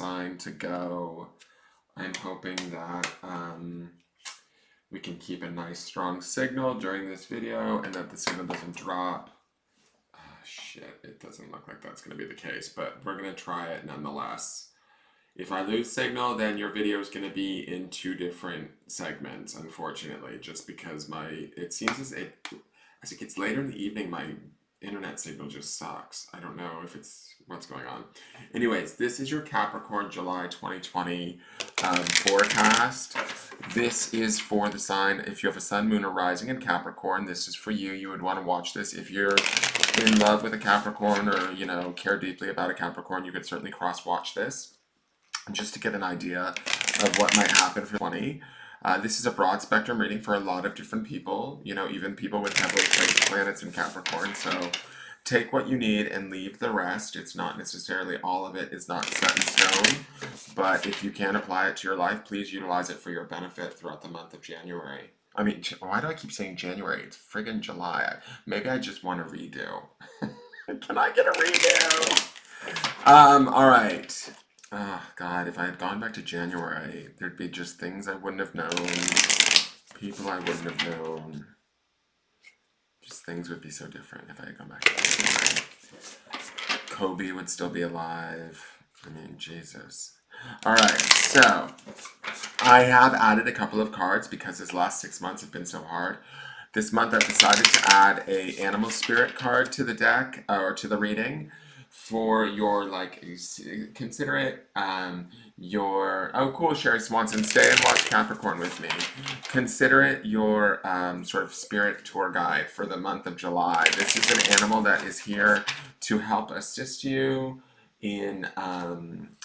sign to go. I'm hoping that we can keep a nice strong signal during this video and that the signal doesn't drop. Shit, it doesn't look like that's going to be the case, but we're going to try it nonetheless. If I lose signal, then your video is going to be in 2 different segments, unfortunately, just because it seems as it gets later in the evening, my internet signal just sucks. I don't know if it's what's going on. Anyways, this is your Capricorn July 2020 forecast. This is for the sign, if you have a sun, moon, or rising in Capricorn, this is for you. You would want to watch this. If you're in love with a Capricorn or, you know, care deeply about a Capricorn, you could certainly cross-watch this just to get an idea of what might happen for 20. This is a broad spectrum reading for a lot of different people, you know, even people with heavily placed planets in Capricorn. So take what you need and leave the rest. It's not necessarily all of it is not set in stone, but if you can apply it to your life, please utilize it for your benefit throughout the month of January. I mean, why do I keep saying January? It's friggin' July. Maybe I just want a redo. Can I get a redo? All right. Oh, God, if I had gone back to January, there'd be just things I wouldn't have known, people I wouldn't have known. Just things would be so different if I had gone back to January. Kobe would still be alive. I mean, Jesus. All right, so I have added a couple of cards because this last 6 months have been so hard. This month I've decided to add a animal spirit card to the deck, or to the reading. For your, like, consider it your, oh cool, Sherry Swanson, stay and watch Capricorn with me. Consider it your sort of spirit tour guide for the month of July. This is an animal that is here to help assist you in I'm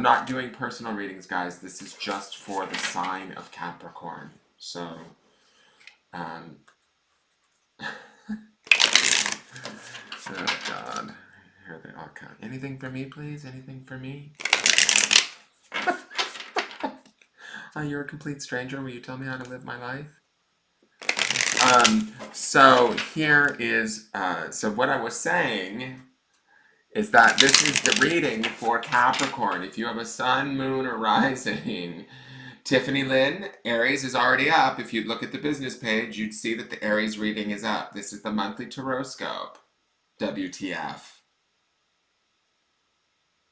not doing personal readings, guys. This is just for the sign of Capricorn. So, oh God, here they all come. Anything for me, please? Anything for me? You're a complete stranger. Will you tell me how to live my life? So here is, so what I was saying is that this is the reading for Capricorn. If you have a sun, moon, or rising, Tiffany Lynn, Aries is already up. If you'd look at the business page, you'd see that the Aries reading is up. This is the monthly Tarotscope. WTF.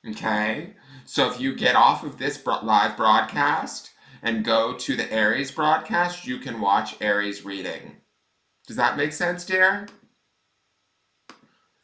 Okay? So if you get off of this live broadcast and go to the Aries broadcast, you can watch Aries reading. Does that make sense, dear?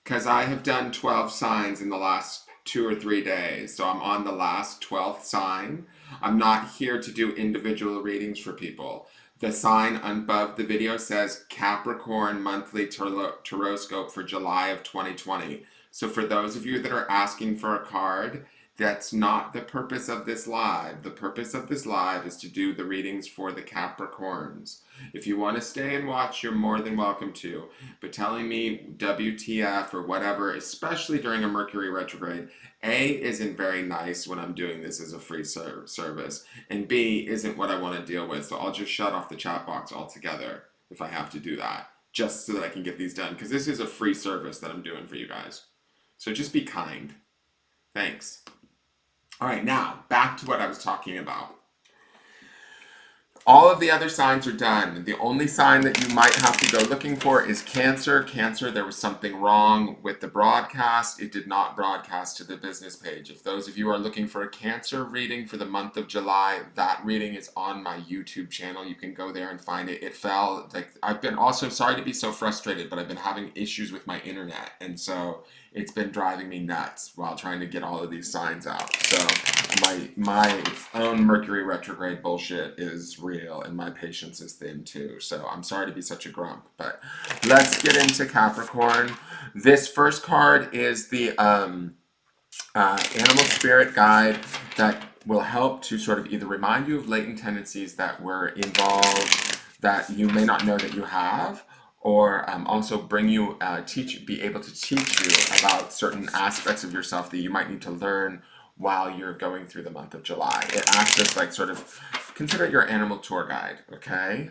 Because I have done 12 signs in the last 2 or 3 days. So I'm on the last 12th sign. I'm not here to do individual readings for people. The sign above the video says Capricorn Monthly Tarotscope for July of 2020. So for those of you that are asking for a card, that's not the purpose of this live. The purpose of this live is to do the readings for the Capricorns. If you want to stay and watch, you're more than welcome to. But telling me WTF or whatever, especially during a Mercury retrograde, A, isn't very nice when I'm doing this as a free service, and B, isn't what I want to deal with. So I'll just shut off the chat box altogether if I have to do that, just so that I can get these done, because this is a free service that I'm doing for you guys. So just be kind. Thanks. All right, now back to what I was talking about. All of the other signs are done. The only sign that you might have to go looking for is Cancer. Cancer, there was something wrong with the broadcast. It did not broadcast to the business page. If those of you are looking for a Cancer reading for the month of July, that reading is on my YouTube channel. You can go there and find it. It fell, like, I've been also, sorry to be so frustrated, but I've been having issues with my internet. And so it's been driving me nuts while trying to get all of these signs out. So my own Mercury retrograde bullshit is real, and my patience is thin too. So I'm sorry to be such a grump, but let's get into Capricorn. This first card is the Animal Spirit Guide that will help to sort of either remind you of latent tendencies that were involved that you may not know that you have, or also bring you, be able to teach you about certain aspects of yourself that you might need to learn while you're going through the month of July. It acts as like sort of, consider it your animal tour guide, okay?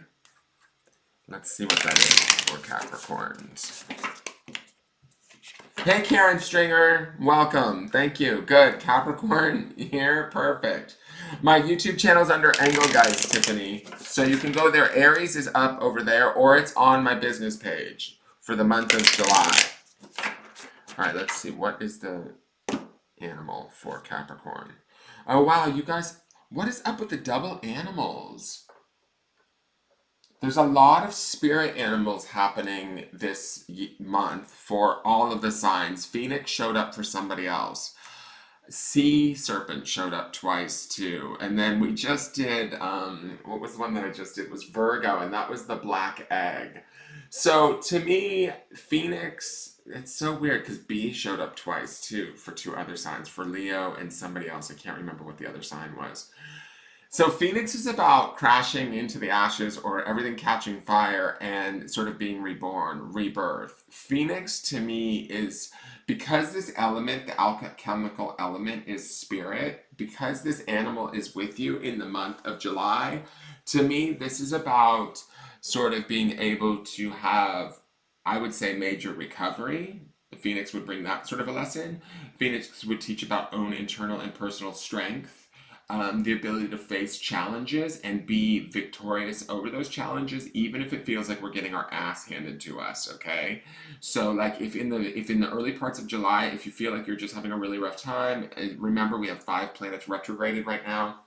Let's see what that is for Capricorns. Hey Karen Stringer, welcome. Thank you. Good. Capricorn here. Perfect. My YouTube channel is under Angle Guys, Tiffany. So you can go there. Aries is up over there, or it's on my business page for the month of July. All right, let's see. What is the animal for Capricorn? Oh, wow. You guys, what is up with the double animals? There's a lot of spirit animals happening this month for all of the signs. Phoenix showed up for somebody else. Sea serpent showed up twice too. And then we just did, what was the one that I just did? It was Virgo, and that was the black egg. So to me, Phoenix, it's so weird because B showed up twice too for two other signs, for Leo and somebody else. I can't remember what the other sign was. So Phoenix is about crashing into the ashes or everything catching fire and sort of being reborn, rebirth. Phoenix to me is, because this element, the alchemical element is spirit, because this animal is with you in the month of July, to me this is about sort of being able to have, I would say, major recovery. Phoenix would bring that sort of a lesson. Phoenix would teach about own internal and personal strength, the ability to face challenges and be victorious over those challenges, even if it feels like we're getting our ass handed to us. Okay, so like if in the early parts of July, if you feel like you're just having a really rough time, remember we have 5 planets retrograded right now.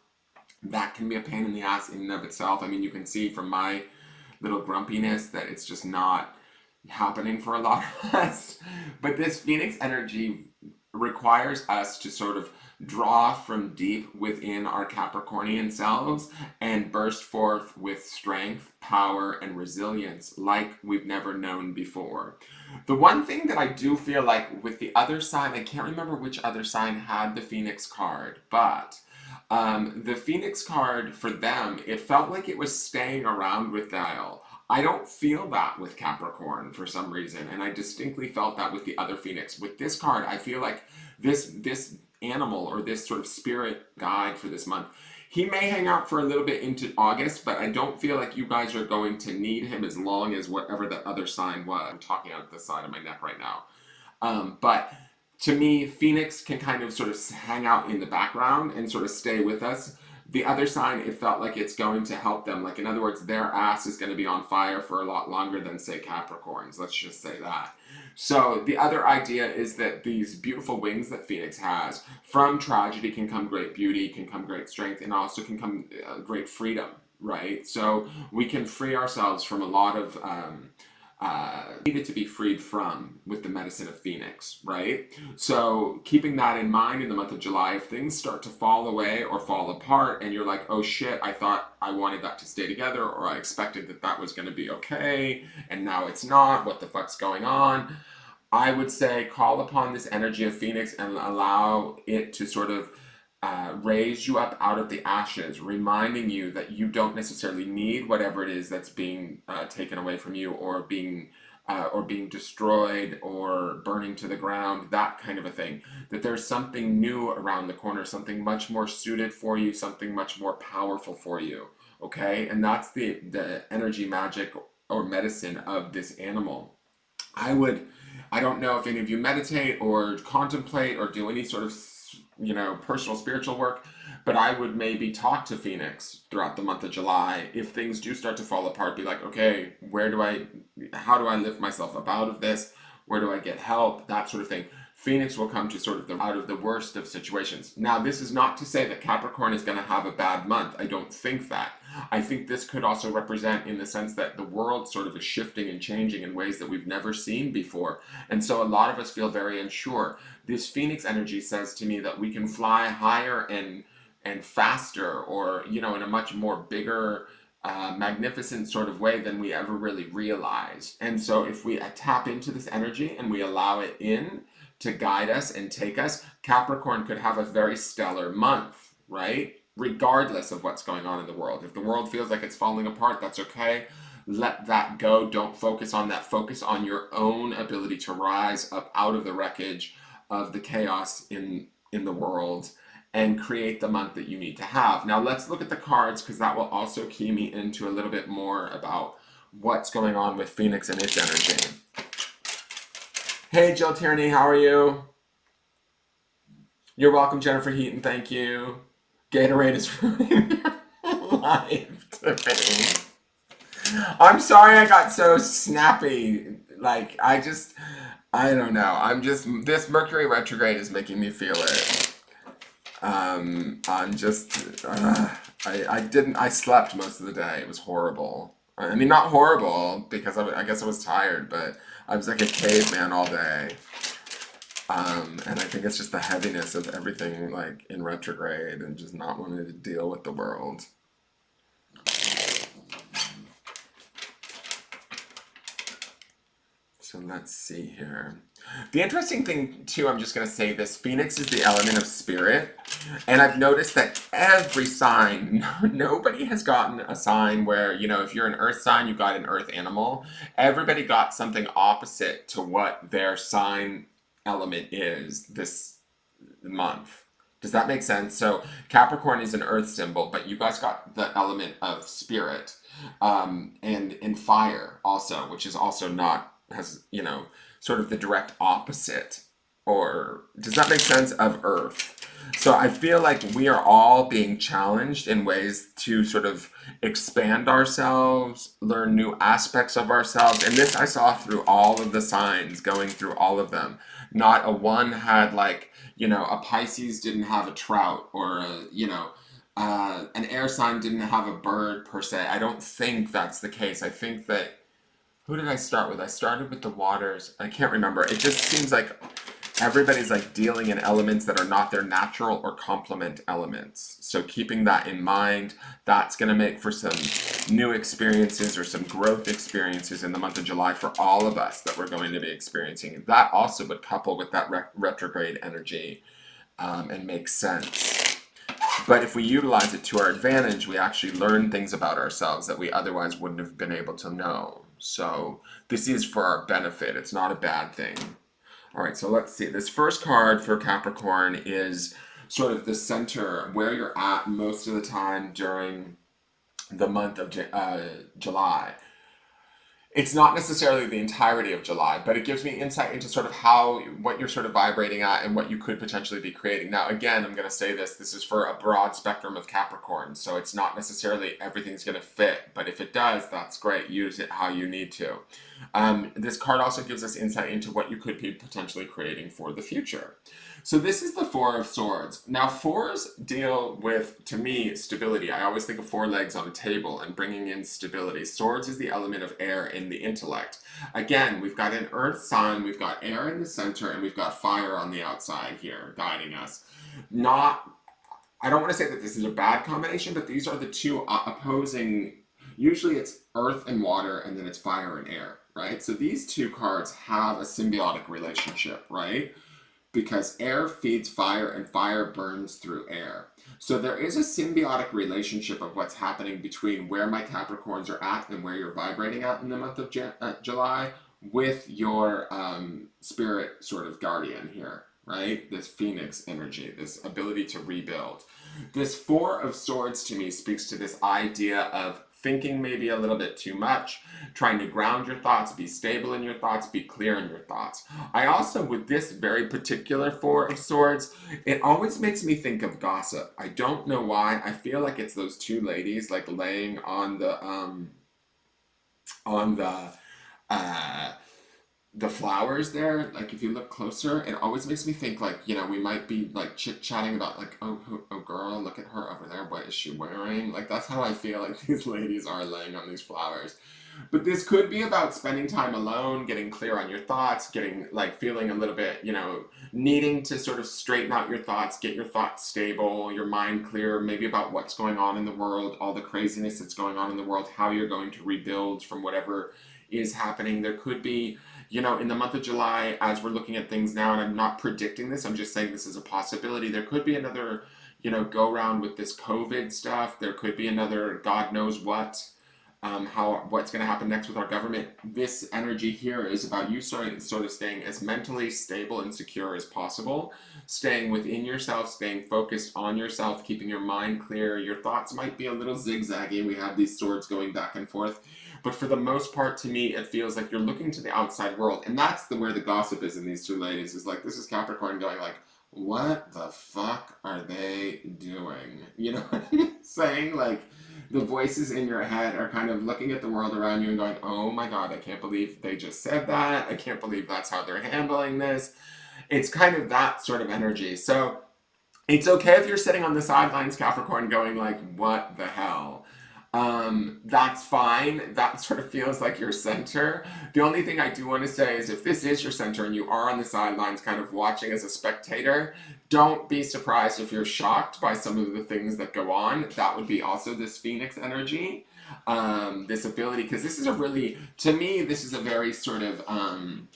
That can be a pain in the ass in and of itself. I mean, you can see from my little grumpiness that it's just not happening for a lot of us. But this Phoenix energy requires us to sort of draw from deep within our Capricornian selves and burst forth with strength, power, and resilience like we've never known before. The one thing that I do feel like with the other sign, I can't remember which other sign had the Phoenix card, but the Phoenix card for them, it felt like it was staying around with Dial. I don't feel that with Capricorn for some reason, and I distinctly felt that with the other Phoenix. With this card, I feel like this animal or this sort of spirit guide for this month, he may hang out for a little bit into August, but I don't feel like you guys are going to need him as long as whatever the other sign was. I'm talking out the side of my neck right now. But to me, Phoenix can kind of sort of hang out in the background and sort of stay with us. The other sign, it felt like it's going to help them. Like, in other words, their ass is going to be on fire for a lot longer than, say, Capricorn's. Let's just say that. So the other idea is that these beautiful wings that Phoenix has, from tragedy can come great beauty, can come great strength, and also can come great freedom, right? So we can free ourselves from a lot of needed to be freed from with the medicine of Phoenix, right? So keeping that in mind in the month of July, if things start to fall away or fall apart and you're like, oh shit, I thought I wanted that to stay together, or I expected that that was going to be okay and now it's not, what the fuck's going on? I would say call upon this energy of Phoenix and allow it to sort of raise you up out of the ashes, reminding you that you don't necessarily need whatever it is that's being taken away from you, or being destroyed or burning to the ground, that kind of a thing. That there's something new around the corner, something much more suited for you, something much more powerful for you. Okay, and that's the energy magic or medicine of this animal. I don't know if any of you meditate or contemplate or do any sort of personal spiritual work, but I would maybe talk to Phoenix throughout the month of July. If things do start to fall apart, be like, okay, how do I lift myself up out of this? Where do I get help? That sort of thing. Phoenix will come to sort of out of the worst of situations. Now, this is not to say that Capricorn is going to have a bad month. I don't think that. I think this could also represent in the sense that the world sort of is shifting and changing in ways that we've never seen before. And so a lot of us feel very unsure. This Phoenix energy says to me that we can fly higher and faster, or, in a much more bigger, magnificent sort of way than we ever really realized. And so if we tap into this energy and we allow it in to guide us and take us, Capricorn could have a very stellar month, right? Regardless of what's going on in the world. If the world feels like it's falling apart, that's okay. Let that go. Don't focus on that. Focus on your own ability to rise up out of the wreckage of the chaos in the world and create the month that you need to have. Now let's look at the cards, because that will also key me into a little bit more about what's going on with Phoenix and its energy. Hey, Jill Tierney, how are you? You're welcome, Jennifer Heaton. Thank you. Gatorade is ruining your life today. I'm sorry I got so snappy. Like, I don't know. This Mercury retrograde is making me feel it. I'm just, I slept most of the day. It was horrible. I mean, not horrible because I guess I was tired, but I was like a caveman all day. And I think it's just the heaviness of everything like in retrograde and just not wanting to deal with the world. So let's see here. The interesting thing too, I'm just gonna say this, Phoenix is the element of spirit. And I've noticed that every sign, nobody has gotten a sign where, if you're an earth sign, you got an earth animal. Everybody got something opposite to what their sign element is this month. Does that make sense? So Capricorn is an earth symbol, but you guys got the element of spirit, and fire also, which is also not has sort of the direct opposite. Or does that make sense of earth? So I feel like we are all being challenged in ways to sort of expand ourselves, learn new aspects of ourselves. And this I saw through all of the signs, going through all of them. Not a one had like, a Pisces didn't have a trout, or an air sign didn't have a bird per se. I don't think that's the case. I think that, who did I start with? I started with the waters. I can't remember. It just seems like everybody's like dealing in elements that are not their natural or complement elements. So keeping that in mind, that's going to make for some new experiences or some growth experiences in the month of July for all of us that we're going to be experiencing. That also would couple with that retrograde energy, and make sense. But if we utilize it to our advantage, we actually learn things about ourselves that we otherwise wouldn't have been able to know. So this is for our benefit. It's not a bad thing. All right, so let's see. This first card for Capricorn is sort of the center, where you're at most of the time during the month of July. It's not necessarily the entirety of July, but it gives me insight into sort of what you're sort of vibrating at and what you could potentially be creating. Now, again, I'm going to say this is for a broad spectrum of Capricorn, so it's not necessarily everything's going to fit, but if it does, that's great. Use it how you need to. This card also gives us insight into what you could be potentially creating for the future. So this is the Four of Swords. Now, fours deal with, to me, stability. I always think of four legs on a table and bringing in stability. Swords is the element of air in the intellect. Again, we've got an earth sign, we've got air in the center, and we've got fire on the outside here guiding us. I don't want to say that this is a bad combination, but these are the two opposing. Usually it's earth and water, and then it's fire and air, right? So these two cards have a symbiotic relationship, right? Because air feeds fire and fire burns through air. So there is a symbiotic relationship of what's happening between where my Capricorns are at and where you're vibrating at in the month of July with your spirit sort of guardian here, right? This Phoenix energy, this ability to rebuild. This Four of Swords to me speaks to this idea of thinking maybe a little bit too much, trying to ground your thoughts, be stable in your thoughts, be clear in your thoughts. I also, with this very particular Four of Swords, it always makes me think of gossip. I don't know why. I feel like it's those two ladies like laying on the flowers there. Like if you look closer, it always makes me think like, we might be like chit-chatting about like, oh girl, look at her over there, what is she wearing? Like that's how I feel like these ladies are laying on these flowers. But this could be about spending time alone, getting clear on your thoughts, getting like feeling a little bit, needing to sort of straighten out your thoughts, get your thoughts stable, your mind clear, maybe about what's going on in the world, all the craziness that's going on in the world, how you're going to rebuild from whatever is happening. There could be, in the month of July, as we're looking at things now, and I'm not predicting this, I'm just saying this is a possibility. There could be another, go around with this COVID stuff. There could be another God knows what. What's going to happen next with our government. This energy here is about you sort of staying as mentally stable and secure as possible, staying within yourself, staying focused on yourself, keeping your mind clear. Your thoughts might be a little zigzaggy. We have these swords going back and forth. But for the most part, to me, it feels like you're looking to the outside world. And that's where the gossip is in these two ladies, is like, this is Capricorn going like, what the fuck are they doing? You know what I'm saying? Like, the voices in your head are kind of looking at the world around you and going, oh my God, I can't believe they just said that. I can't believe that's how they're handling this. It's kind of that sort of energy. So it's okay if you're sitting on the sidelines, Capricorn, going like, what the hell? That's fine. That sort of feels like your center. The only thing I do want to say is if this is your center and you are on the sidelines kind of watching as a spectator, don't be surprised if you're shocked by some of the things that go on. That would be also this Phoenix energy. This ability, because this is a really, to me, this is a very sort of, how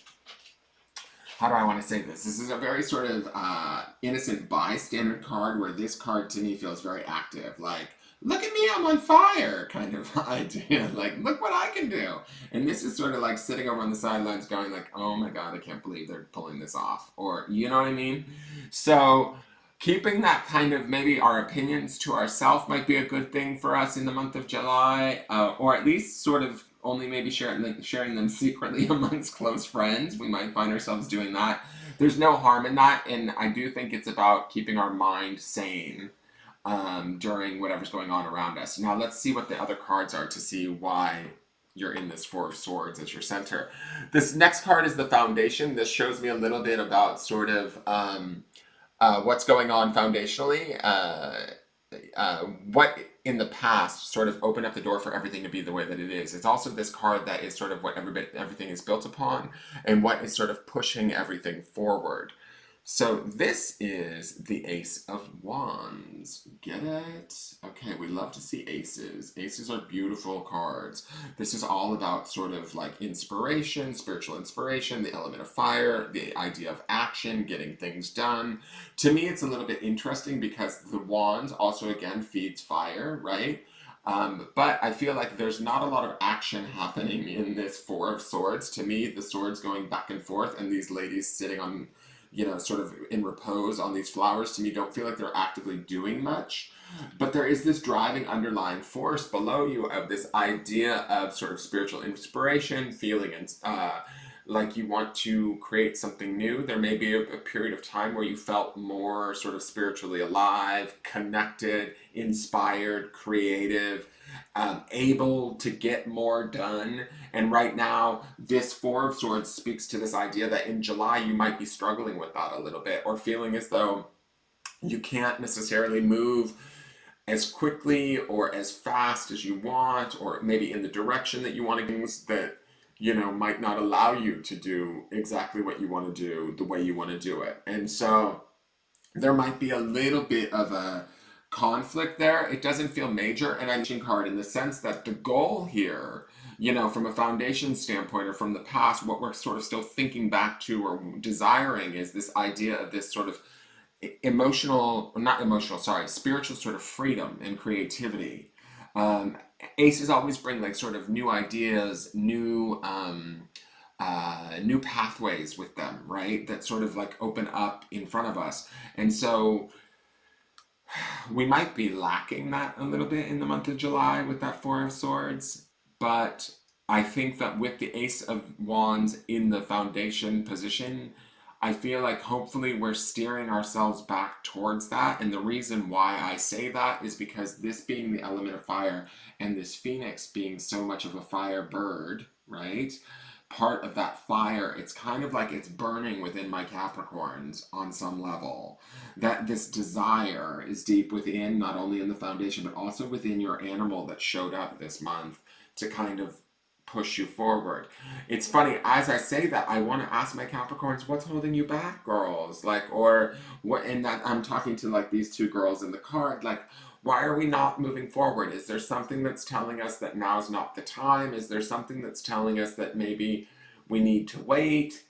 do I want to say this? This is a very sort of innocent bystander card where this card to me feels very active. Like, look at me, I'm on fire kind of idea. Like, look what I can do. And this is sort of like sitting over on the sidelines going like, oh my God, I can't believe they're pulling this off. Or, you know what I mean? So keeping that kind of maybe our opinions to ourselves might be a good thing for us in the month of July, or at least sort of only maybe sharing them secretly amongst close friends. We might find ourselves doing that. There's no harm in that, and I do think it's about keeping our mind sane during whatever's going on around us. Now let's see what the other cards are to see why you're in this Four of Swords as your center. This next card is the Foundation. This shows me a little bit about sort of what's going on foundationally, what in the past sort of opened up the door for everything to be the way that it is. It's also this card that is sort of what everything is built upon and what is sort of pushing everything forward. So this is the Ace of Wands. Get it? Okay, we love to see aces. Aces are beautiful cards. This is all about sort of like inspiration, spiritual inspiration, the element of fire, the idea of action, getting things done. To me, it's a little bit interesting because the wand also, again, feeds fire, right? But I feel like there's not a lot of action happening in this Four of Swords. To me, the swords going back and forth and these ladies sitting on, you know, sort of in repose on these flowers, to me don't feel like they're actively doing much. But there is this driving underlying force below you of this idea of sort of spiritual inspiration, feeling and like you want to create something new. There may be a period of time where you felt more sort of spiritually alive, connected, inspired, creative, able to get more done. And right now, this Four of Swords speaks to this idea that in July you might be struggling with that a little bit, or feeling as though you can't necessarily move as quickly or as fast as you want, or maybe in the direction that you want to go, that, you know, might not allow you to do exactly what you want to do the way you want to do it. And so there might be a little bit of a conflict there. It doesn't feel major, and I'm card in the sense that the goal here, you know, from a foundation standpoint or from the past, what we're sort of still thinking back to or desiring is this idea of this sort of spiritual sort of freedom and creativity. Aces always bring like sort of new ideas, new pathways with them, right? That sort of like open up in front of us. And so we might be lacking that a little bit in the month of July with that Four of Swords, but I think that with the Ace of Wands in the foundation position, I feel like hopefully we're steering ourselves back towards that. And the reason why I say that is because this being the element of fire and this Phoenix being so much of a fire bird, right? Part of that fire, it's kind of like it's burning within my Capricorns on some level. That this desire is deep within, not only in the foundation, but also within your animal that showed up this month to kind of push you forward. It's funny, as I say that, I want to ask my Capricorns, what's holding you back, girls? Like, or what, and that I'm talking to like these two girls in the card, like, why are we not moving forward? Is there something that's telling us that now's not the time? Is there something that's telling us that maybe we need to wait?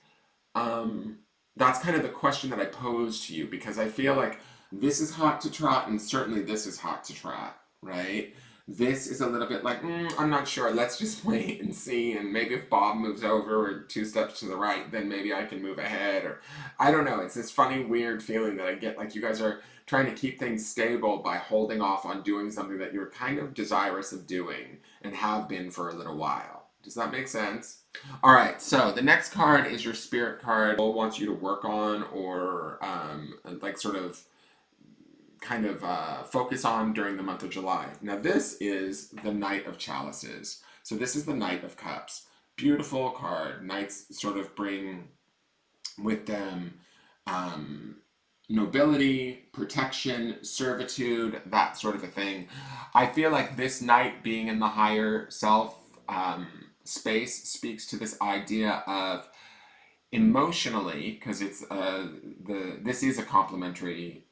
That's kind of the question that I pose to you, because I feel like this is hot to trot, and certainly this is hot to trot, right? This is a little bit like, I'm not sure. Let's just wait and see. And maybe if Bob moves over or 2 steps to the right, then maybe I can move ahead. Or I don't know. It's this funny, weird feeling that I get like you guys are trying to keep things stable by holding off on doing something that you're kind of desirous of doing and have been for a little while. Does that make sense? All right, so the next card is your spirit card. It wants you to work on or like sort of kind of focus on during the month of July. Now this is the Knight of Chalices. So this is the Knight of Cups. Beautiful card. Knights sort of bring with them nobility, protection, servitude, that sort of a thing. I feel like this knight being in the higher self space speaks to this idea of emotionally, because it's this is a complementary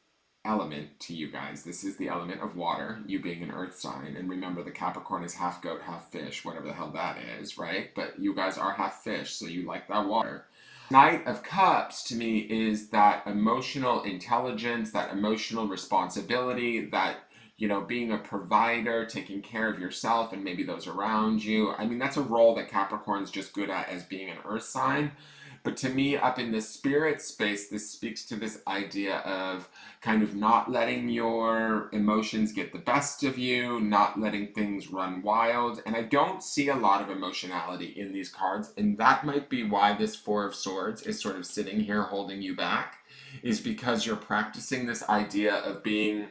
element to you guys. This is the element of water, you being an earth sign. And remember, the Capricorn is half goat, half fish, whatever the hell that is, right? But you guys are half fish, so you like that water. Knight of Cups to me is that emotional intelligence, that emotional responsibility, that, you know, being a provider, taking care of yourself and maybe those around you. I mean, that's a role that Capricorn's just good at as being an earth sign. But to me, up in the spirit space, this speaks to this idea of kind of not letting your emotions get the best of you, not letting things run wild. And I don't see a lot of emotionality in these cards. And that might be why this Four of Swords is sort of sitting here holding you back, is because you're practicing this idea of being,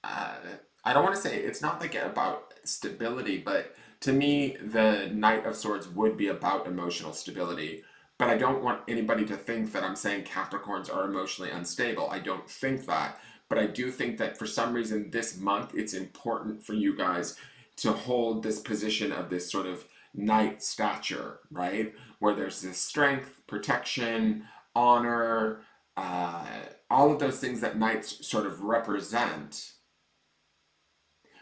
I don't want to say, it's not like about stability, but to me, the Knight of Swords would be about emotional stability. But I don't want anybody to think that I'm saying Capricorns are emotionally unstable. I don't think that. But I do think that for some reason this month it's important for you guys to hold this position of this sort of knight stature, right? Where there's this strength, protection, honor, all of those things that knights sort of represent,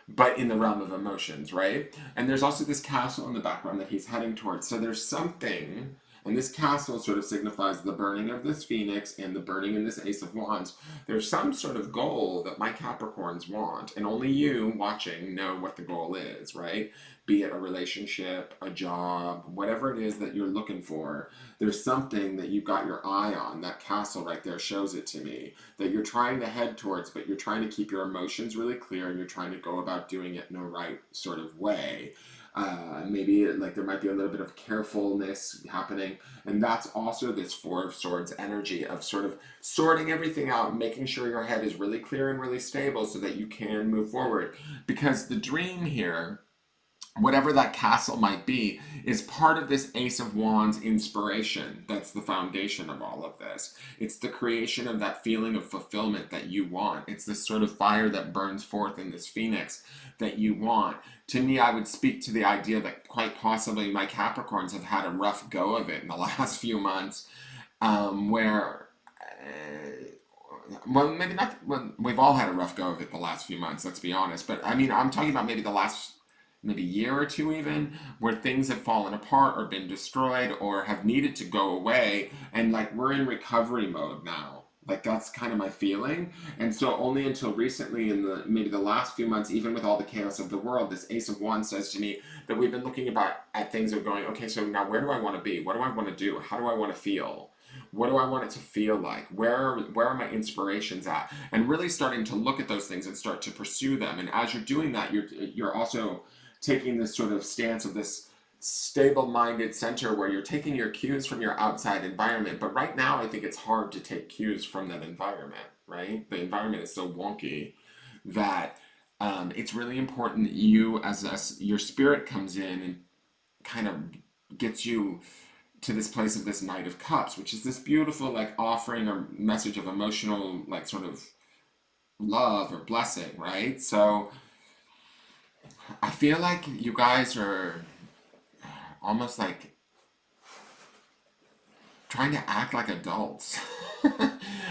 but in the realm of emotions, right? And there's also this castle in the background that he's heading towards. So there's something. And this castle sort of signifies the burning of this phoenix and the burning in this Ace of Wands. There's some sort of goal that my Capricorns want, and only you watching know what the goal is, right? Be it a relationship, a job, whatever it is that you're looking for. There's something that you've got your eye on. That castle right there shows it to me, that you're trying to head towards, but you're trying to keep your emotions really clear and you're trying to go about doing it in a right sort of way. Maybe like there might be a little bit of carefulness happening, and that's also this Four of Swords energy of sort of sorting everything out, making sure your head is really clear and really stable so that you can move forward. Because the dream here, whatever that castle might be, is part of this Ace of Wands inspiration. That's the foundation of all of this. It's the creation of that feeling of fulfillment that you want. It's this sort of fire that burns forth in this phoenix that you want. To me, I would speak to the idea that quite possibly my Capricorns have had a rough go of it in the last few months, where well, maybe not. Well, we've all had a rough go of it the last few months. Let's be honest. But I mean, I'm talking about maybe the last maybe year or two even, where things have fallen apart or been destroyed or have needed to go away, and like we're in recovery mode now. Like that's kind of my feeling. And so only until recently in the maybe the last few months, even with all the chaos of the world, this Ace of Wands says to me that we've been looking about at things of going, okay, so now where do I want to be? What do I want to do? How do I want to feel? What do I want it to feel like? Where are my inspirations at? And really starting to look at those things and start to pursue them. And as you're doing that, you're also taking this sort of stance of this stable-minded center where you're taking your cues from your outside environment. But right now, I think it's hard to take cues from that environment, right? The environment is so wonky that it's really important that you, your spirit comes in and kind of gets you to this place of this Knight of Cups, which is this beautiful, like, offering or message of emotional, like, sort of love or blessing, right? So I feel like you guys are almost like trying to act like adults.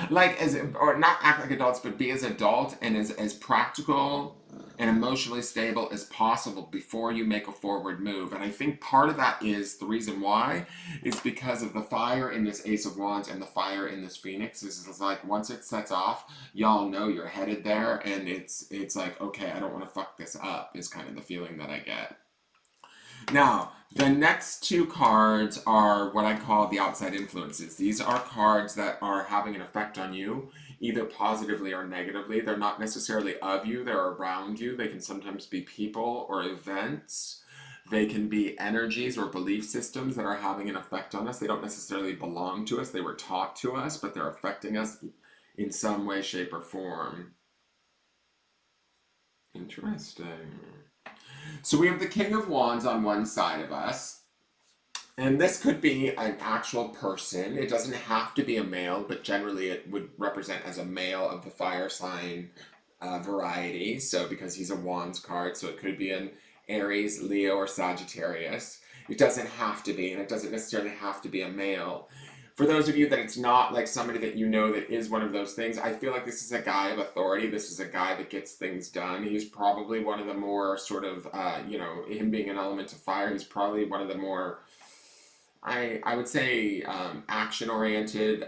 Like or not act like adults, but be as adult and as practical and emotionally stable as possible before you make a forward move. And I think part of that is the reason why is because of the fire in this Ace of Wands and the fire in this Phoenix. This is like once it sets off, y'all know you're headed there, and it's like, okay, I don't want to fuck this up, is kind of the feeling that I get. Now, the next two cards are what I call the outside influences. These are cards that are having an effect on you, either positively or negatively. They're not necessarily of you, they're around you. They can sometimes be people or events. They can be energies or belief systems that are having an effect on us. They don't necessarily belong to us. They were taught to us, but they're affecting us in some way, shape, or form. Interesting. So we have the King of Wands on one side of us, and this could be an actual person. It doesn't have to be a male, but generally it would represent as a male of the fire sign variety. So because he's a Wands card, so it could be an Aries, Leo, or Sagittarius. It doesn't have to be, and it doesn't necessarily have to be a male. For those of you that it's not like somebody that you know that is one of those things, I feel like this is a guy of authority. This is a guy that gets things done. He's probably one of the more sort of, him being an element of fire, he's probably one of the more, I would say, action-oriented,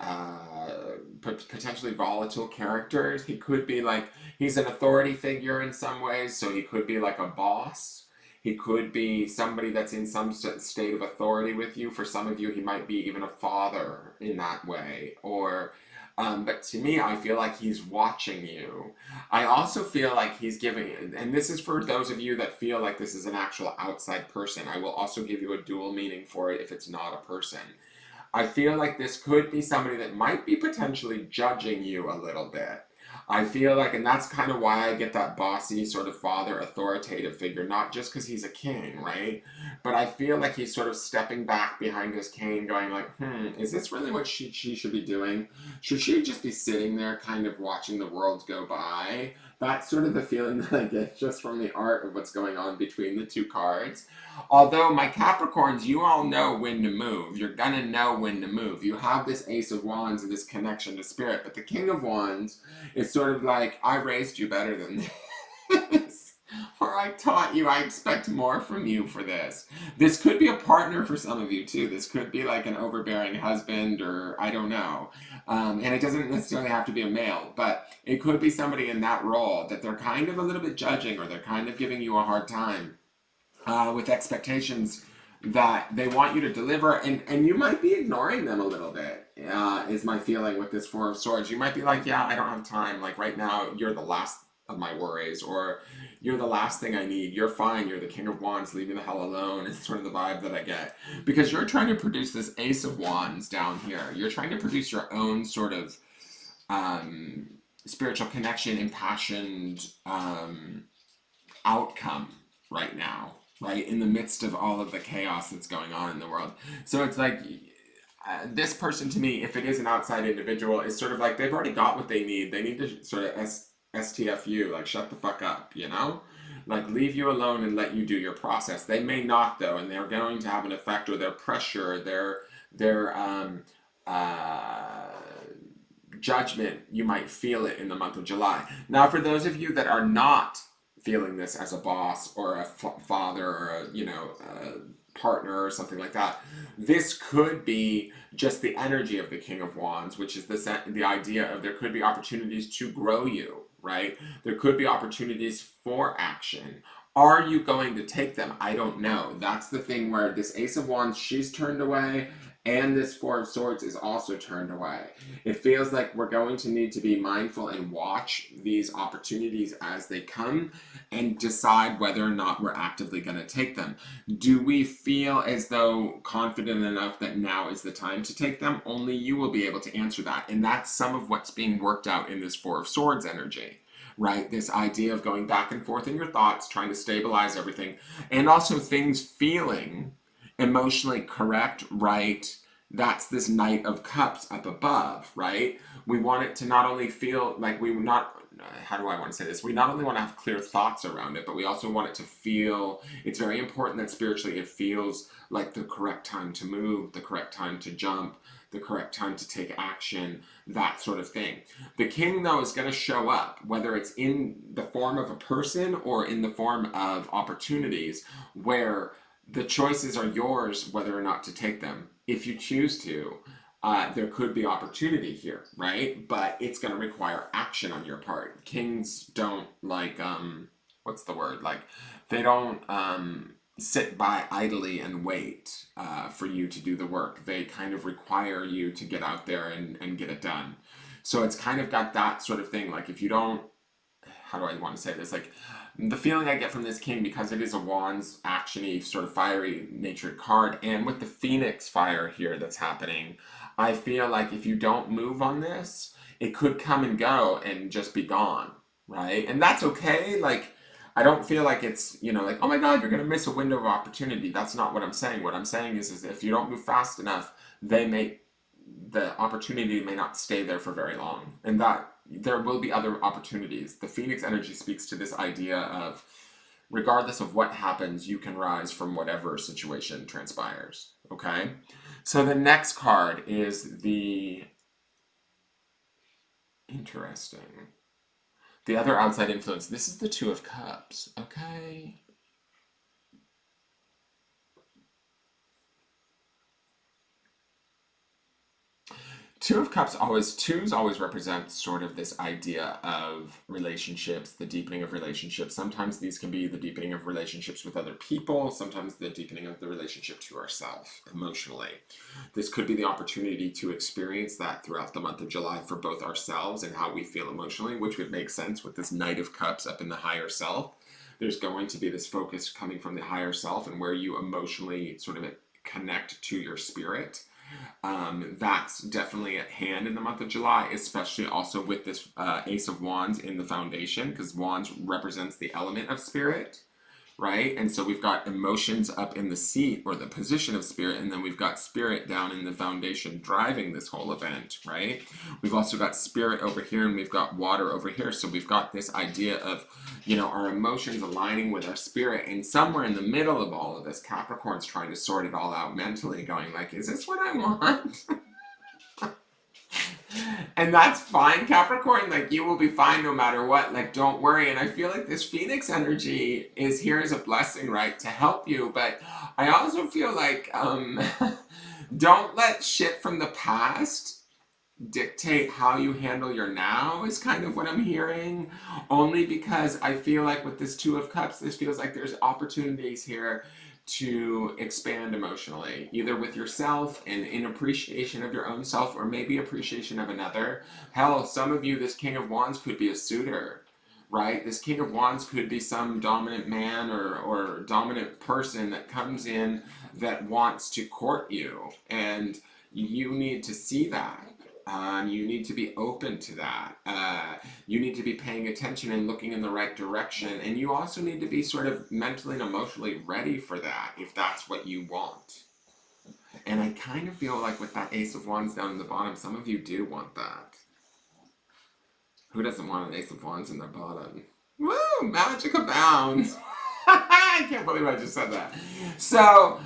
potentially volatile characters. He could be like, he's an authority figure in some ways, so he could be like a boss. He could be somebody that's in some state of authority with you. For some of you, he might be even a father in that way. Or, but to me, I feel like he's watching you. I also feel like he's giving, and this is for those of you that feel like this is an actual outside person. I will also give you a dual meaning for it if it's not a person. I feel like this could be somebody that might be potentially judging you a little bit. I feel like, and that's kind of why I get that bossy sort of father authoritative figure, not just because he's a king, right? But I feel like he's sort of stepping back behind his cane going like, is this really what she should be doing? Should she just be sitting there kind of watching the world go by? That's sort of the feeling that I get just from the art of what's going on between the two cards. Although my Capricorns, you all know when to move. You're gonna know when to move. You have this Ace of Wands and this connection to spirit, but the King of Wands is sort of like, I raised you better than this. Or I taught you, I expect more from you for this. This could be a partner for some of you too. This could be like an overbearing husband, or I don't know. And it doesn't necessarily have to be a male, but it could be somebody in that role that they're kind of a little bit judging, or they're kind of giving you a hard time. With expectations that they want you to deliver, and you might be ignoring them a little bit, is my feeling with this Four of Swords. You might be like, yeah, I don't have time. Like right now, you're the last of my worries, or you're the last thing I need. You're fine. You're the King of Wands. Leave me the hell alone. It's sort of the vibe that I get. Because you're trying to produce this Ace of Wands down here. You're trying to produce your own sort of spiritual connection, impassioned outcome right now. Right, in the midst of all of the chaos that's going on in the world. So it's like, this person to me, if it is an outside individual, is sort of like they've already got what they need. They need to sort of STFU, like shut the fuck up, you know? Like leave you alone and let you do your process. They may not though, and they're going to have an effect, or their pressure, their judgment, you might feel it in the month of July. Now for those of you that are not feeling this as a boss or a father or a partner or something like that, this could be just the energy of the King of Wands, which is the idea of there could be opportunities to grow you, right? There could be opportunities for action. Are you going to take them? I don't know. That's the thing where this Ace of Wands, she's turned away, and this Four of Swords is also turned away. It feels like we're going to need to be mindful and watch these opportunities as they come and decide whether or not we're actively going to take them. Do we feel as though confident enough that now is the time to take them? Only you will be able to answer that. And that's some of what's being worked out in this Four of Swords energy. Right? This idea of going back and forth in your thoughts, trying to stabilize everything, and also things feeling emotionally correct, right? That's this Knight of Cups up above, right? We want it to not only feel like how do I want to say this? We not only want to have clear thoughts around it, but we also want it to feel, it's very important that spiritually it feels like the correct time to move, the correct time to jump, the correct time to take action, that sort of thing. The king, though, is going to show up, whether it's in the form of a person or in the form of opportunities, where the choices are yours whether or not to take them. If you choose to, there could be opportunity here, right? But it's going to require action on your part. Kings don't like, what's the word? Like, they don't sit by idly and wait for you to do the work. They kind of require you to get out there and get it done. So it's kind of got that sort of thing. Like, if you don't, how do I want to say this? Like, the feeling I get from this king, because it is a wands, action-y, sort of fiery natured card, and with the phoenix fire here that's happening, I feel like if you don't move on this, it could come and go and just be gone, right? And that's okay. Like, I don't feel like it's, you know, like, oh my God, you're going to miss a window of opportunity. That's not what I'm saying. What I'm saying is if you don't move fast enough, the opportunity may not stay there for very long. And that there will be other opportunities. The Phoenix energy speaks to this idea of, regardless of what happens, you can rise from whatever situation transpires. Okay? So the next card is the interesting. The other outside influence. This is the Two of Cups. Okay? Two of Cups twos always represent sort of this idea of relationships, the deepening of relationships. Sometimes these can be the deepening of relationships with other people, sometimes the deepening of the relationship to ourselves emotionally. This could be the opportunity to experience that throughout the month of July for both ourselves and how we feel emotionally, which would make sense with this Knight of Cups up in the higher self. There's going to be this focus coming from the higher self and where you emotionally sort of connect to your spirit. That's definitely at hand in the month of July, especially also with this Ace of Wands in the foundation, because Wands represents the element of spirit, right? And so we've got emotions up in the seat or the position of spirit, and then we've got spirit down in the foundation driving this whole event, right? We've also got spirit over here and we've got water over here. So we've got this idea of, you know, our emotions aligning with our spirit, and somewhere in the middle of all of this, Capricorn's trying to sort it all out mentally, going like, is this what I want? And that's fine, Capricorn. Like, you will be fine no matter what. Like, don't worry. And I feel like this Phoenix energy is here as a blessing, right, to help you. But I also feel like don't let shit from the past dictate how you handle your now, is kind of what I'm hearing. Only because I feel like with this Two of Cups, this feels like there's opportunities here to expand emotionally, either with yourself and in appreciation of your own self, or maybe appreciation of another. Hell, some of you, this King of Wands could be a suitor, right? This King of Wands could be some dominant man or dominant person that comes in that wants to court you, and you need to see that. You need to be open to that. You need to be paying attention and looking in the right direction. And you also need to be sort of mentally and emotionally ready for that, if that's what you want. And I kind of feel like with that Ace of Wands down in the bottom, some of you do want that. Who doesn't want an Ace of Wands in their bottom? Woo! Magic abounds! I can't believe I just said that. So,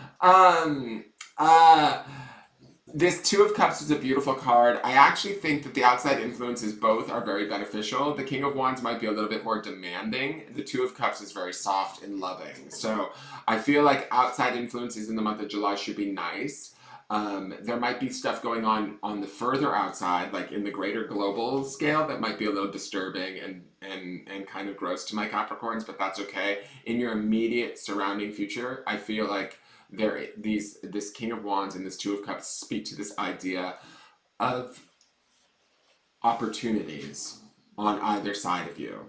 this Two of Cups is a beautiful card. I actually think that the outside influences both are very beneficial. The King of Wands might be a little bit more demanding. The Two of Cups is very soft and loving. So I feel like outside influences in the month of July should be nice. There might be stuff going on the further outside, like in the greater global scale, that might be a little disturbing and kind of gross to my Capricorns, but that's okay. In your immediate surrounding future, I feel like this King of Wands and this Two of Cups speak to this idea of opportunities on either side of you.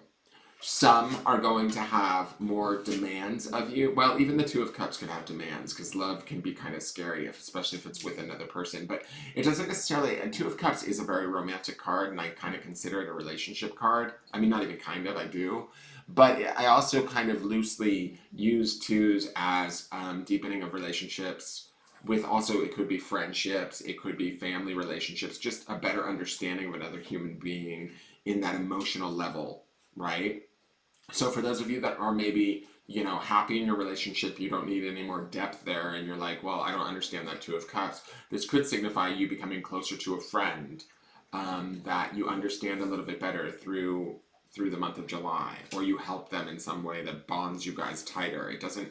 Some are going to have more demands of you. Well, even the Two of Cups could have demands, because love can be kind of scary, especially if it's with another person. But it doesn't necessarily... A Two of Cups is a very romantic card, and I kind of consider it a relationship card. I mean, not even kind of, I do. But I also kind of loosely use twos as deepening of relationships. With also, it could be friendships, it could be family relationships, just a better understanding of another human being in that emotional level, right? So for those of you that are maybe you know, happy in your relationship, you don't need any more depth there, and you're like, well, I don't understand that Two of Cups. This could signify you becoming closer to a friend that you understand a little bit better through the month of July, or you help them in some way that bonds you guys tighter. It doesn't.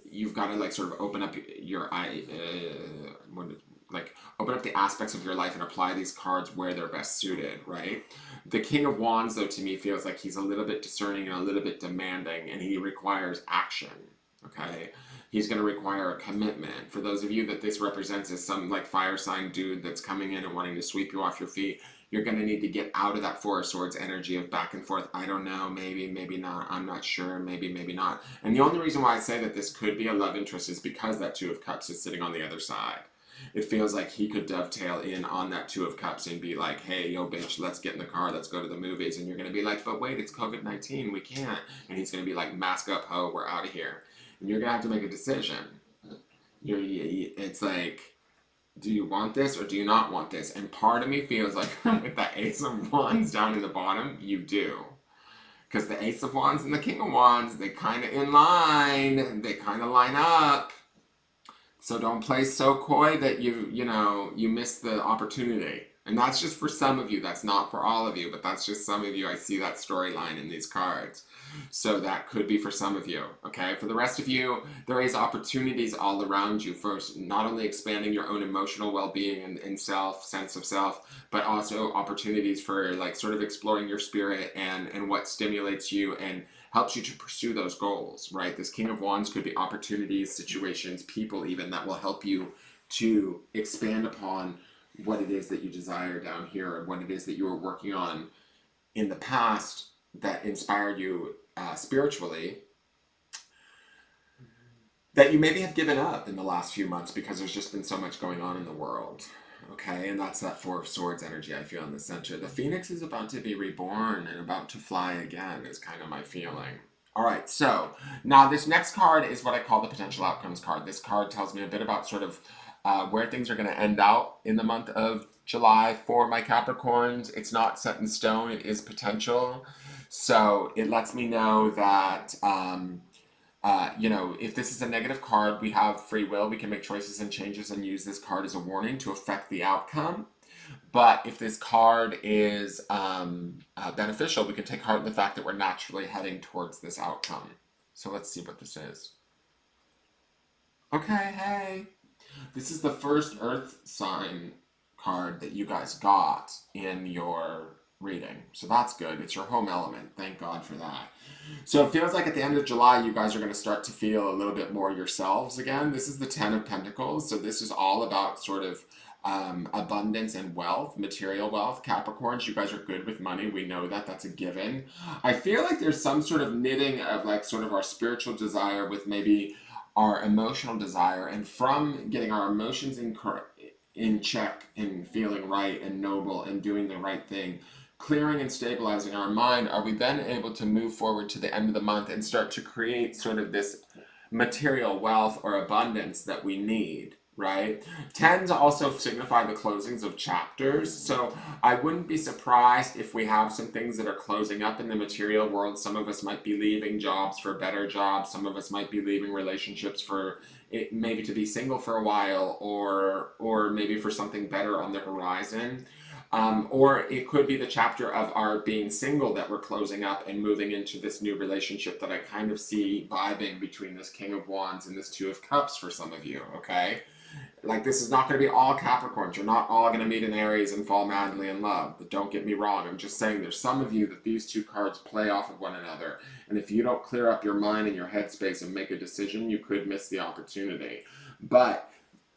You've got to like sort of open up your like open up the aspects of your life and apply these cards where they're best suited, right? The King of Wands, though, to me feels like he's a little bit discerning and a little bit demanding, and he requires action, okay? He's going to require a commitment. For those of you that this represents as some like fire sign dude that's coming in and wanting to sweep you off your feet, you're going to need to get out of that Four of Swords energy of back and forth. I don't know, maybe, maybe not, I'm not sure, maybe, maybe not. And the only reason why I say that this could be a love interest is because that Two of Cups is sitting on the other side. It feels like he could dovetail in on that Two of Cups and be like, hey, yo, bitch, let's get in the car, let's go to the movies. And you're going to be like, but wait, it's COVID-19, we can't. And he's going to be like, mask up, ho, we're out of here. And you're going to have to make a decision. It's like, do you want this or do you not want this? And part of me feels like with that Ace of Wands down in the bottom, you do. Because the Ace of Wands and the King of Wands, they kind of in line, they kind of line up. So don't play so coy that you miss the opportunity. And that's just for some of you. That's not for all of you, but that's just some of you. I see that storyline in these cards. So that could be for some of you, okay? For the rest of you, there is opportunities all around you for not only expanding your own emotional well-being and sense of self, but also opportunities for like sort of exploring your spirit and what stimulates you and helps you to pursue those goals, right? This King of Wands could be opportunities, situations, people even that will help you to expand upon what it is that you desire down here and what it is that you were working on in the past that inspired you spiritually that you maybe have given up in the last few months because there's just been so much going on in the world. Okay, and that's that Four of Swords energy I feel in the center. The Phoenix is about to be reborn and about to fly again is kind of my feeling. All right, so now this next card is what I call the Potential Outcomes card. This card tells me a bit about sort of where things are going to end out in the month of July for my Capricorns. It's not set in stone, it is potential. So it lets me know that if this is a negative card, we have free will. We can make choices and changes and use this card as a warning to affect the outcome. But if this card is beneficial, we can take heart in the fact that we're naturally heading towards this outcome. So let's see what this is. Okay, hey. This is the first Earth sign card that you guys got in your reading. So that's good. It's your home element. Thank God for that. So it feels like at the end of July, you guys are going to start to feel a little bit more yourselves again. This is the Ten of Pentacles. So this is all about sort of abundance and wealth, material wealth. Capricorns, you guys are good with money. We know that. That's a given. I feel like there's some sort of knitting of like sort of our spiritual desire with maybe our emotional desire. And from getting our emotions in check and feeling right and noble and doing the right thing, clearing and stabilizing our mind, are we then able to move forward to the end of the month and start to create sort of this material wealth or abundance that we need, right? Tens also signify the closings of chapters, so I wouldn't be surprised if we have some things that are closing up in the material world. Some of us might be leaving jobs for better jobs, some of us might be leaving relationships for it, maybe to be single for a while, or maybe for something better on the horizon. Or it could be the chapter of our being single that we're closing up and moving into this new relationship that I kind of see vibing between this King of Wands and this Two of Cups for some of you, okay? Like, this is not going to be all Capricorns. You're not all going to meet in Aries and fall madly in love. But don't get me wrong. I'm just saying there's some of you that these two cards play off of one another. And if you don't clear up your mind and your headspace and make a decision, you could miss the opportunity. But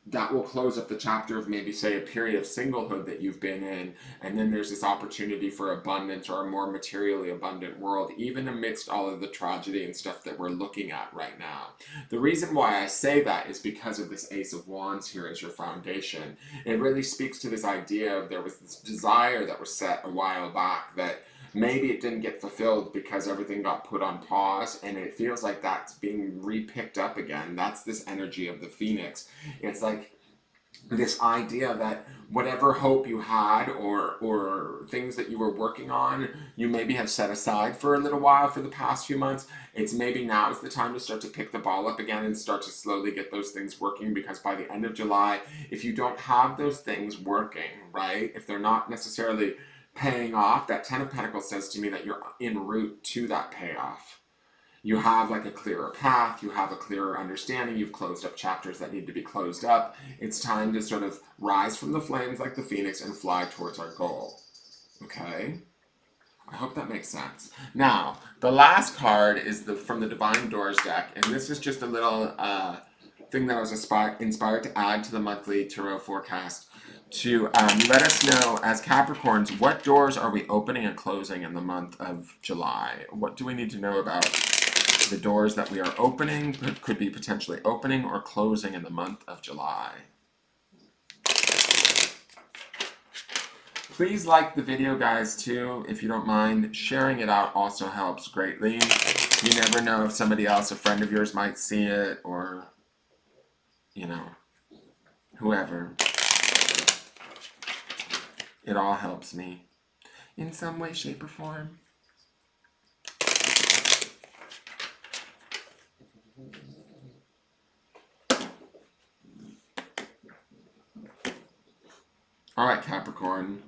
that will close up the chapter of maybe, say, a period of singlehood that you've been in, and then there's this opportunity for abundance or a more materially abundant world, even amidst all of the tragedy and stuff that we're looking at right now. The reason why I say that is because of this Ace of Wands here as your foundation. It really speaks to this idea of there was this desire that was set a while back that maybe it didn't get fulfilled because everything got put on pause, and it feels like that's being re-picked up again. That's this energy of the Phoenix. It's like this idea that whatever hope you had or things that you were working on, you maybe have set aside for a little while for the past few months, it's maybe now is the time to start to pick the ball up again and start to slowly get those things working, because by the end of July, if you don't have those things working, right, if they're not necessarily paying off, that Ten of Pentacles says to me that you're en route to that payoff. You have like a clearer path, you have a clearer understanding, you've closed up chapters that need to be closed up. It's time to sort of rise from the flames like the phoenix and fly towards our goal. Okay? I hope that makes sense. Now, the last card is from the Divine Doors deck, and this is just a little thing that I was inspired to add to the monthly tarot forecast to let us know, as Capricorns, what doors are we opening and closing in the month of July? What do we need to know about the doors that we are opening, could be potentially opening or closing in the month of July? Please like the video, guys, too, if you don't mind. Sharing it out also helps greatly. You never know if somebody else, a friend of yours, might see it, or, you know, whoever. It all helps me in some way, shape, or form. All right, Capricorn,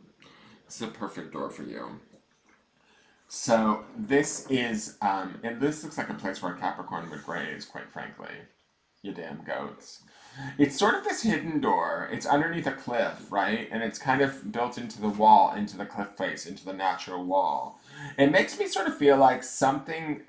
this is a perfect door for you. So this is, and this looks like a place where a Capricorn would graze, quite frankly. You damn goats. It's sort of this hidden door. It's underneath a cliff, right? And it's kind of built into the wall, into the cliff face, into the natural wall. It makes me sort of feel like something,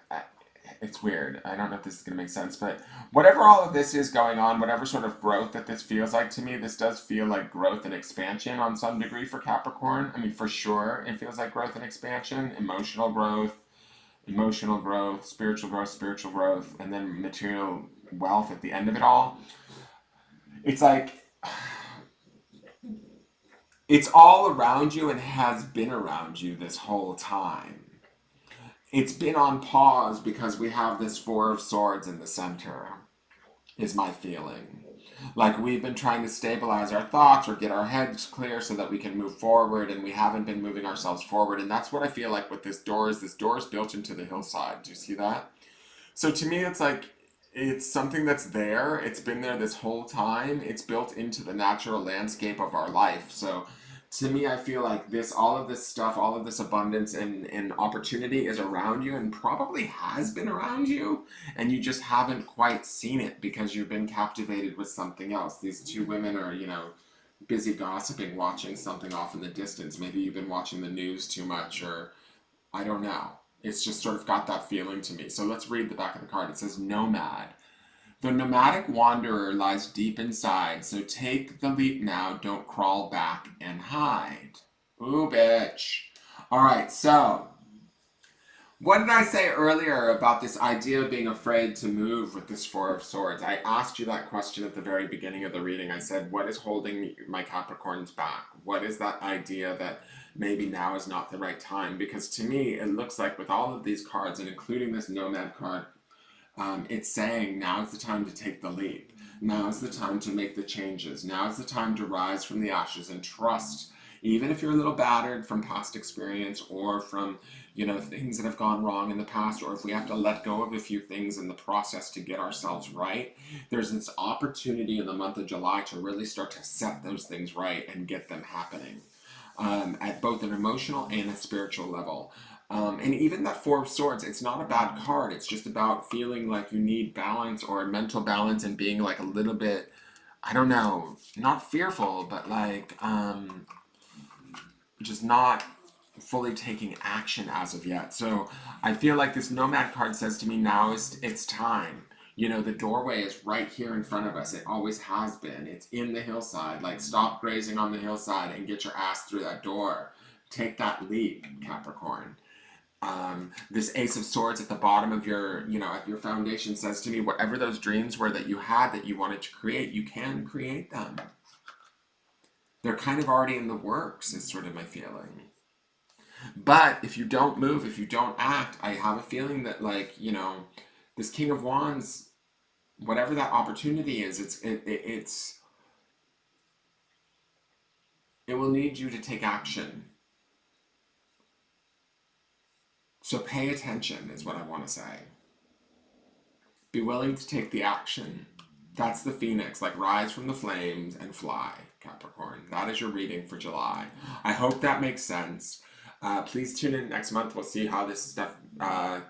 it's weird. I don't know if this is going to make sense, but whatever all of this is going on, whatever sort of growth that this feels like to me, this does feel like growth and expansion on some degree for Capricorn. I mean, for sure, it feels like growth and expansion, emotional growth, spiritual growth, and then material wealth at the end of it all. It's like it's all around you and has been around you this whole time. It's been on pause because we have this Four of Swords in the center, is my feeling. Like we've been trying to stabilize our thoughts or get our heads clear so that we can move forward, and we haven't been moving ourselves forward. And that's what I feel like with this door is built into the hillside. Do you see that? So to me, it's like, it's something that's there. It's been there this whole time. It's built into the natural landscape of our life. So to me, I feel like all of this stuff, all of this abundance and opportunity is around you and probably has been around you, and you just haven't quite seen it because you've been captivated with something else. These two women are, busy gossiping, watching something off in the distance. Maybe you've been watching the news too much, or I don't know. It's just sort of got that feeling to me. So let's read the back of the card. It says nomad. The nomadic wanderer lies deep inside, so take the leap now, don't crawl back and hide. Ooh, bitch. All right, so what did I say earlier about this idea of being afraid to move with this Four of Swords? I asked you that question at the very beginning of the reading. I said, what is holding my Capricorns back? What is that idea that maybe now is not the right time? Because to me, it looks like with all of these cards, and including this Nomad card, it's saying now's the time to take the leap. Now's the time to make the changes. Now's the time to rise from the ashes and trust, even if you're a little battered from past experience or from, things that have gone wrong in the past, or if we have to let go of a few things in the process to get ourselves right. There's this opportunity in the month of July to really start to set those things right and get them happening at both an emotional and a spiritual level. And even that Four of Swords, it's not a bad card. It's just about feeling like you need balance or mental balance and being like a little bit, I don't know, not fearful, but like just not fully taking action as of yet. So I feel like this Nomad card says to me now it's time. The doorway is right here in front of us. It always has been. It's in the hillside. Like, stop grazing on the hillside and get your ass through that door. Take that leap, Capricorn. This Ace of Swords at the bottom of your, at your foundation says to me, whatever those dreams were that you had that you wanted to create, you can create them. They're kind of already in the works, is sort of my feeling. But if you don't move, if you don't act, I have a feeling that, like, this King of Wands, whatever that opportunity is, it will need you to take action. So pay attention is what I want to say. Be willing to take the action. That's the phoenix, like rise from the flames and fly, Capricorn. That is your reading for July. I hope that makes sense. Please tune in next month. We'll see how this stuff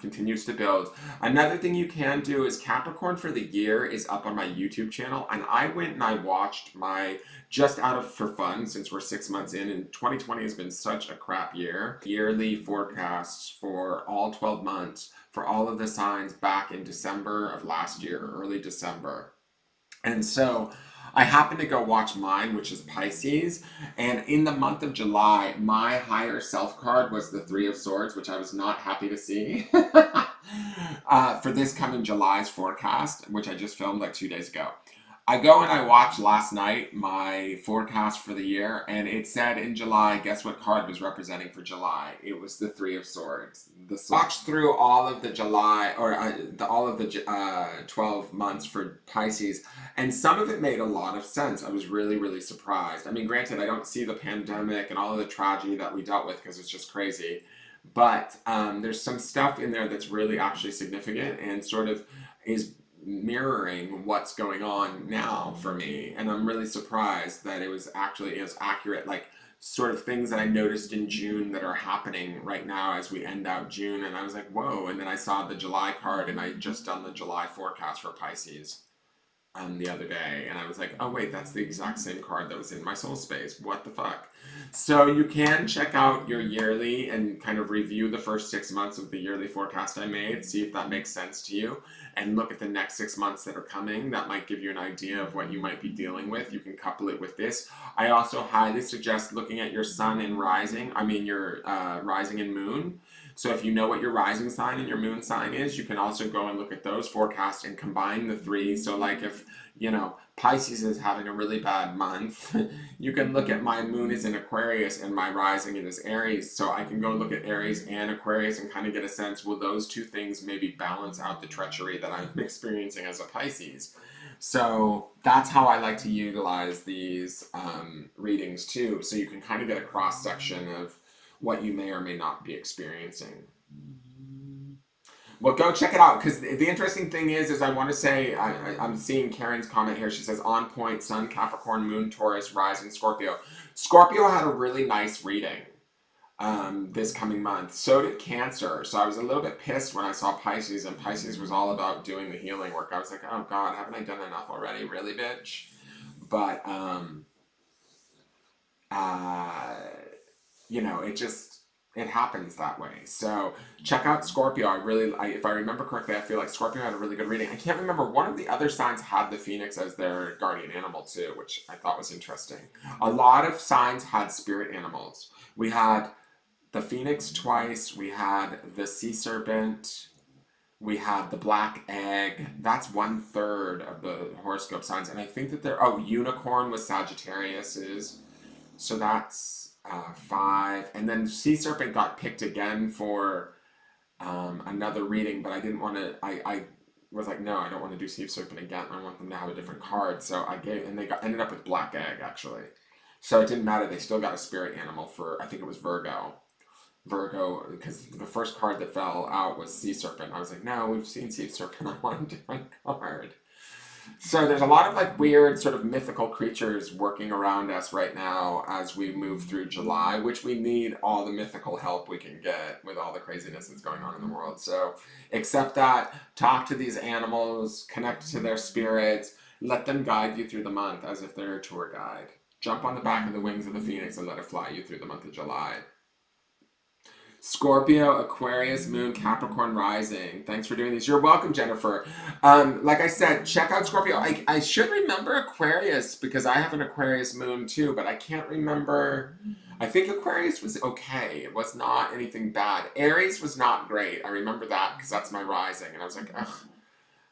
continues to build. Another thing you can do is Capricorn for the year is up on my YouTube channel, and I went and I watched my, just out of for fun, since we're 6 months in, and 2020 has been such a crap year, yearly forecasts for all 12 months for all of the signs back in December of last year, early December. And so I happened to go watch mine, which is Pisces, and in the month of July, my higher self card was the Three of Swords, which I was not happy to see for this coming July's forecast, which I just filmed like 2 days ago. I go and I watched last night my forecast for the year, and it said in July, guess what card was representing for July? It was the Three of Swords. Watched through all of the July, or all of the 12 months for Pisces, and some of it made a lot of sense. I was really, really surprised. I mean, granted, I don't see the pandemic and all of the tragedy that we dealt with because it's just crazy, but there's some stuff in there that's really actually significant and sort of is mirroring what's going on now for me, and I'm really surprised that it was actually as accurate, like sort of things that I noticed in June that are happening right now as we end out June, and I was like, whoa. And then I saw the July card, and I had just done the July forecast for Pisces the other day, and I was like, oh wait, that's the exact same card that was in my soul space. What the fuck? So you can check out your yearly and kind of review the first 6 months of the yearly forecast I made, see if that makes sense to you, and look at the next 6 months that are coming. That might give you an idea of what you might be dealing with. You can couple it with this. I also highly suggest looking at your sun and rising, your rising and moon. So if you know what your rising sign and your moon sign is, you can also go and look at those forecasts and combine the three. So like if, Pisces is having a really bad month, you can look at my moon is in Aquarius and my rising is Aries. So I can go look at Aries and Aquarius and kind of get a sense, will those two things maybe balance out the treachery that I'm experiencing as a Pisces? So that's how I like to utilize these readings too. So you can kind of get a cross section of what you may or may not be experiencing. Well, go check it out, because the interesting thing is I want to say, I'm seeing Karen's comment here. She says, on point, Sun, Capricorn, Moon, Taurus, Rising, Scorpio. Scorpio had a really nice reading this coming month. So did Cancer. So I was a little bit pissed when I saw Pisces, and Pisces was all about doing the healing work. I was like, oh God, haven't I done enough already? Really, bitch? But, it happens that way. So check out Scorpio. If I remember correctly, I feel like Scorpio had a really good reading. I can't remember, one of the other signs had the Phoenix as their guardian animal too, which I thought was interesting. A lot of signs had spirit animals. We had the Phoenix twice, we had the sea serpent, we had the black egg. That's 1/3 of the horoscope signs. And I think that unicorn was Sagittarius's. So that's 5, and then sea serpent got picked again for another reading, but I didn't want to. I was like, no, I don't want to do sea serpent again. I want them to have a different card. So I gave, and they ended up with black egg actually. So it didn't matter. They still got a spirit animal for, I think it was Virgo. Because the first card that fell out was sea serpent. I was like, no, we've seen sea serpent. I want a different card. So there's a lot of like weird sort of mythical creatures working around us right now as we move through July, which we need all the mythical help we can get with all the craziness that's going on in the world. So accept that, talk to these animals, connect to their spirits, let them guide you through the month as if they're a tour guide. Jump on the back of the wings of the Phoenix and let it fly you through the month of July. Scorpio, Aquarius, Moon, Capricorn, Rising. Thanks for doing these. You're welcome, Jennifer. Like I said, check out Scorpio. I should remember Aquarius because I have an Aquarius Moon too, but I can't remember. I think Aquarius was okay. It was not anything bad. Aries was not great. I remember that because that's my rising. And I was like, ugh.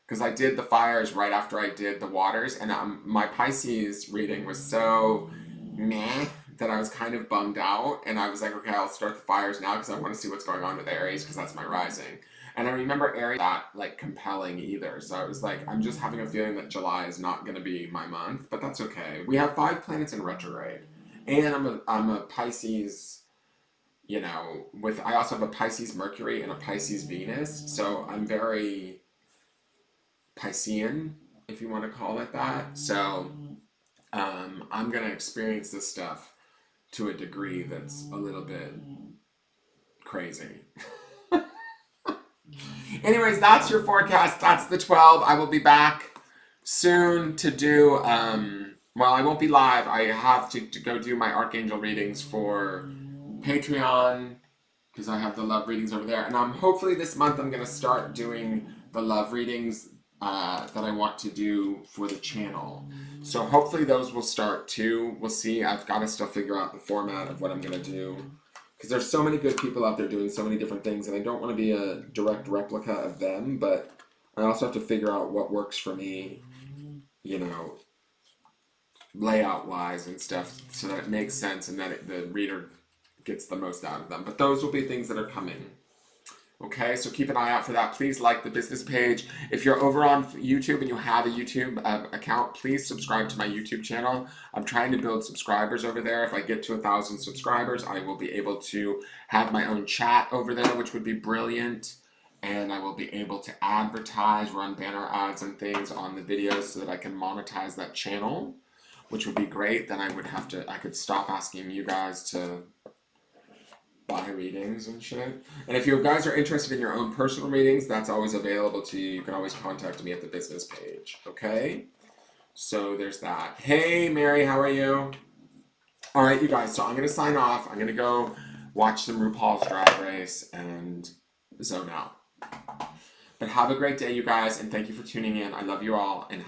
Because I did the fires right after I did the waters. And my Pisces reading was so meh that I was kind of bummed out, and I was like, okay, I'll start the fires now because I want to see what's going on with Aries because that's my rising. And I remember Aries not like compelling either, so I was like, I'm just having a feeling that July is not going to be my month, but that's okay. We have 5 planets in retrograde, And I'm a Pisces, you know, I also have a Pisces Mercury and a Pisces Venus, so I'm very Piscean, if you want to call it that. So I'm gonna experience this stuff to a degree that's a little bit crazy. Anyways, that's your forecast. That's the 12. I will be back soon to do, well, I won't be live. I have to go do my Archangel readings for Patreon because I have the love readings over there. And hopefully this month I'm going to start doing the love readings that I want to do for the channel. So hopefully those will start too. We'll see. I've got to still figure out the format of what I'm going to do. Because there's so many good people out there doing so many different things, and I don't want to be a direct replica of them, but I also have to figure out what works for me, you know, layout-wise and stuff, so that it makes sense and that the reader gets the most out of them. But those will be things that are coming. Okay, so keep an eye out for that. Please like the business page. If you're over on YouTube and you have a YouTube account, please subscribe to my YouTube channel. I'm trying to build subscribers over there. If I get to 1,000 subscribers, I will be able to have my own chat over there, which would be brilliant. And I will be able to advertise, run banner ads and things on the videos so that I can monetize that channel, which would be great. Then I could stop asking you guys to buy readings and shit. And if you guys are interested in your own personal readings, that's always available to you. You can always contact me at the business page. Okay? So there's that. Hey, Mary, how are you? All right, you guys. So I'm going to sign off. I'm going to go watch some RuPaul's Drag Race and zone out. But have a great day, you guys, and thank you for tuning in. I love you all, and